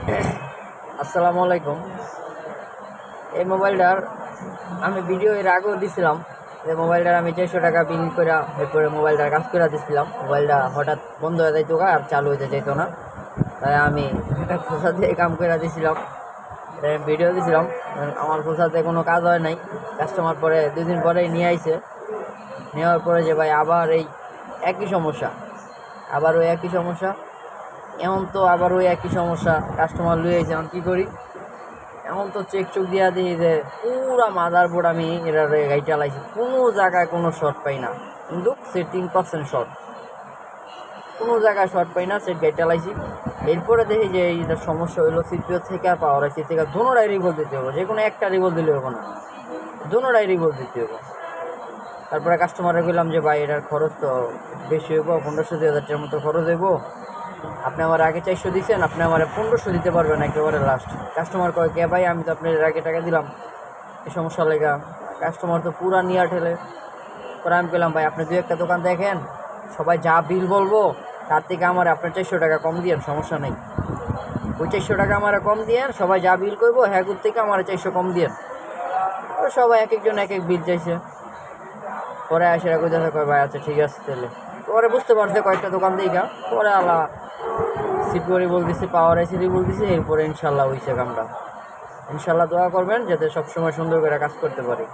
আসসালামু আলাইকুম। এই মোবাইলটার আমি ভিডিও এর আগেও দিছিলাম যে মোবাইলটার আমি 400 টাকা বিল করে এরপরে মোবাইলটার কাজ করে দিছিলাম। মোবাইলটা হঠাৎ বন্ধ হয়ে যাইতো আর চালু হতে যাইতো না, তাই আমি খোঁজা দিয়ে কাম করে দিছিলাম, ভিডিও দিছিলাম। আমার খোঁজাতে কোনো কাজ হয় নাই। কাস্টমার পরে 2 দিন পরেই নিয়ে আইছে। নেওয়ার পরে যে ভাই আবার এই একই সমস্যা, আবার ওই একই সমস্যা, এমন তো আবার ওই একই সমস্যা কাস্টমার লুয়ে আইছে। এখন কী করি? এখন তো চেক চুক দিয়া দিই যে পুরা মাদার বোর্ড আমি এরা গাড়ি চালাইছি, কোনো জায়গায় কোনো শর্ট পাই না, কিন্তু সেট 3% শর্ট, কোনো জায়গায় শর্ট পাই না, সেট গাড়ি চালাইছি। এরপরে দেখি যে এইটার সমস্যা হইলো সিপিও থেকে আর পাওয়ার আইসি থেকে দোনোটাই রিভোল্ট দিতে হবে, যে কোনো একটা রিভোল্ট দিলে হবে না, দোনোটাই রিভোল্ট দিতে হবে। তারপরে কাস্টমারে বললাম যে ভাই এটার খরচ তো বেশি হইব, 1500-2000 টাকার মতো খরচ হইব, আপনি আমার আগে 400 দিচ্ছেন, আপনি আমার 1500 দিতে পারবেন একেবারে লাস্ট। কাস্টমার কয় কে ভাই, আমি তো আপনার এর আগে টাকা দিলাম, এই সমস্যা লেগা। কাস্টমার তো পুরা নিয়ে ঠেলে। পরে আমি বললাম ভাই আপনি 2-1টা দোকান দেখেন, সবাই যা বিল বলবো তার থেকে আমার আপনার 400 টাকা কম দিয়েন, সমস্যা নেই। ওই 400 টাকা আমার কম দিয়েন, সবাই যা বিল করবো হ্যাঁ থেকে আমার 400 কম দিয়েন। সবাই এক একজন এক এক বিল চাইছে। পরে আসে কইতেছে কয় ভাই আচ্ছা ঠিক আছে তাহলে। পরে বুঝতে পারছে কয়েকটা দোকান দিকা, পরে আলা সিকিউরি বলতেছি, পাওয়ার আইসি বলতেছি, এরপরে ইনশাল্লাহ হইছে কামটা। ইনশাল্লাহ দোয়া করবেন যাতে সবসময় সুন্দর করে কাজ করতে পারি।